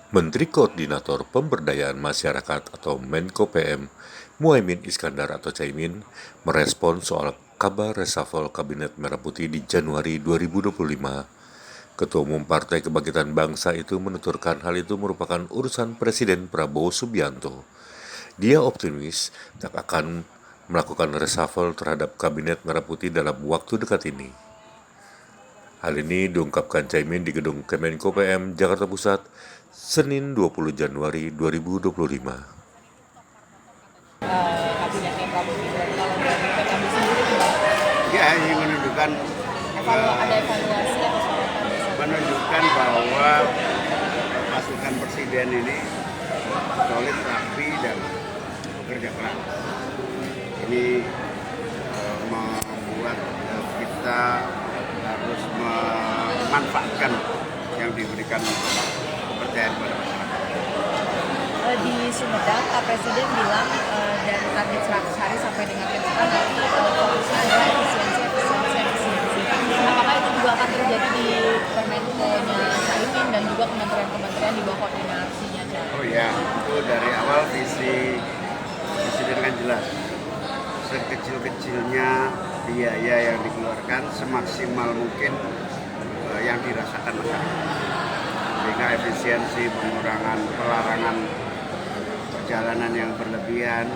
Menteri Koordinator Pemberdayaan Masyarakat atau Menko PM, Muhaimin Iskandar atau Caimin, merespon soal kabar reshuffle Kabinet Merah Putih di Januari 2025. Ketua Umum Partai Kebangkitan Bangsa itu menuturkan hal itu merupakan urusan Presiden Prabowo Subianto. Dia optimis tak akan melakukan reshuffle terhadap Kabinet Merah Putih dalam waktu dekat ini. Hal ini diungkapkan Caimin di Gedung Kemenko PM Jakarta Pusat, Senin 20 Januari 2025. Kabinetnya Prabowo Gibran, kalau dari PKB sendiri gimana? Ya, ini menunjukkan Ada evaluasi atau sorotan misalnya? menunjukkan bahwa pasukan presiden ini solid, rapi, dan bekerja keras. Ini membuat kita harus memanfaatkan yang diberikan kepercayaan pada masyarakat. Di Sumedang, Pak Presiden bilang dari target 100 hari sampai dengan pencegahan nanti fokusnya adalah efisiensi. Apakah itu juga akan terjadi di Kemenko-nya Caimin dan juga kementerian-kementerian di bawah koordinasinya Caimin? Oh ya, itu dari awal visi presiden kan jelas. Sekecil-kecilnya biaya yang dikeluarkan semaksimal mungkin yang dirasakan masyarakat. Sehingga efisiensi, pengurangan, pelarangan perjalanan yang berlebihan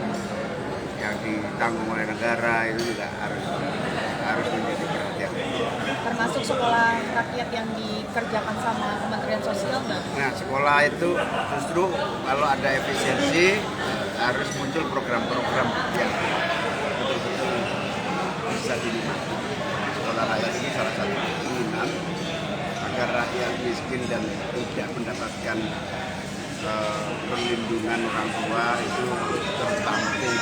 yang ditanggung oleh negara itu juga harus menjadi perhatian. Termasuk sekolah rakyat yang dikerjakan sama Kementerian Sosial nggak? Nah, sekolah itu justru kalau ada efisiensi harus muncul program-program yang betul-betul bisa dinikmati. Sekolah rakyat ini salah satu keinginan agar rakyat miskin dan tidak mendapatkan perlindungan orang tua itu tertampung.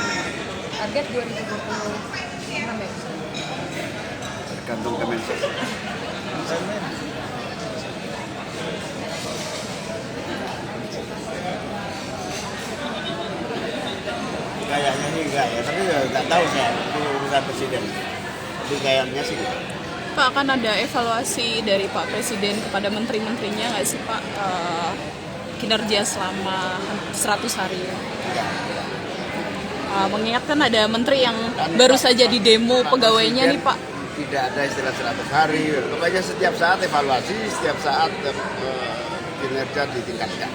Target 2026 ya? Tergantung Kemensos. Kayaknya sih enggak ya, tapi nggak tahu saya itu urusan presiden. Tapi kayaknya sih. Pak, akan ada evaluasi dari Pak Presiden kepada menteri-menterinya nggak sih Pak, kinerja selama 100 hari? Enggak. Mengingatkan ada menteri yang baru saja di demo pegawainya nih Pak. Tidak ada istilah 100 hari, pokoknya setiap saat evaluasi, setiap saat kinerja ditingkatkan.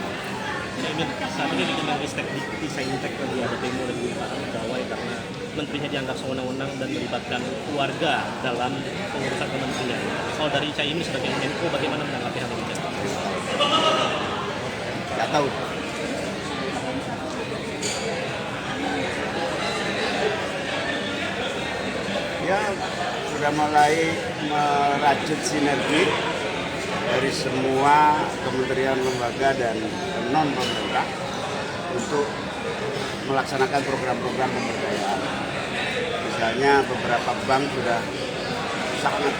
Ini saat ini bikin ristek di Saintek tadi ada demo dari para pegawai karena menterinya dianggap sewenang-wenang dan melibatkan keluarga dalam pengurusan kementerian. Kalau dari Caimin sebagai Menko, bagaimana menanggapi hal ini? Nggak tahu. Ya, sudah mulai merajut sinergi dari semua kementerian, lembaga, dan non-pemerintah untuk melaksanakan program-program pemberdayaan. Misalnya beberapa bank sudah sangat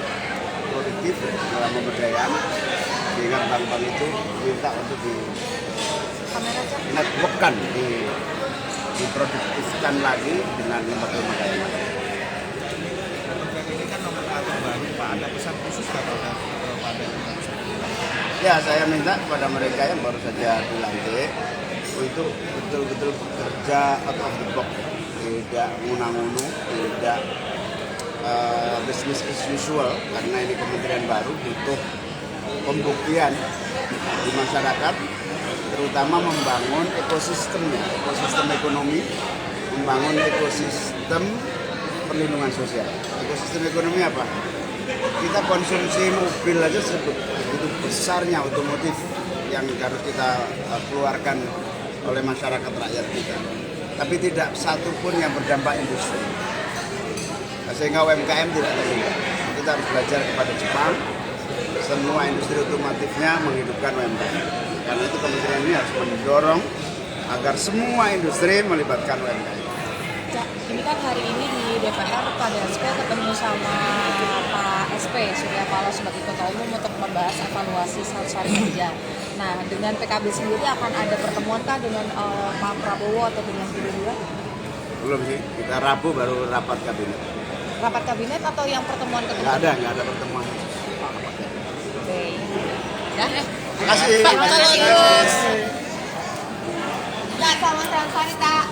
produktif dalam pemberdayaan, sehingga bank-bank itu minta untuk di-networkkan, diproduktifkan lagi dengan lembaga-lembaga yang lain. Ini kan nomenklatur baru Pak, ada pesan khusus kepada Ya, saya minta kepada mereka yang baru saja dilantik untuk betul-betul bekerja out of the box, tidak ngunang-ngunung, tidak business as usual, karena ini kementerian baru butuh pembuktian di masyarakat, terutama membangun ekosistemnya, ekosistem ekonomi, membangun ekosistem perlindungan sosial. Ekosistem ekonomi apa? Kita konsumsi mobil aja begitu besarnya otomotif yang harus kita keluarkan oleh masyarakat rakyat kita. Tapi tidak satu pun yang berdampak industri. Sehingga UMKM tidak terlibat. Kita harus belajar kepada Jepang. Semua industri otomotifnya menghidupkan UMKM. Karena itu kementerian ini harus mendorong agar semua industri melibatkan UMKM. Ini kan hari ini di DPR Pak Dasko ketemu sama Pak SP Surya Paloh sebagai Ketua Umum untuk membahas evaluasi 100 hari kerja. Nah, dengan PKB sendiri akan ada pertemuan kah dengan Pak Prabowo atau dengan Gerindra? Belum sih, kita Rabu baru rapat kabinet. Rapat kabinet atau yang pertemuan kedua? Nggak ada pertemuan. Oke. Ya. Terima kasih. Pak, terus. Tak sama transparan tak.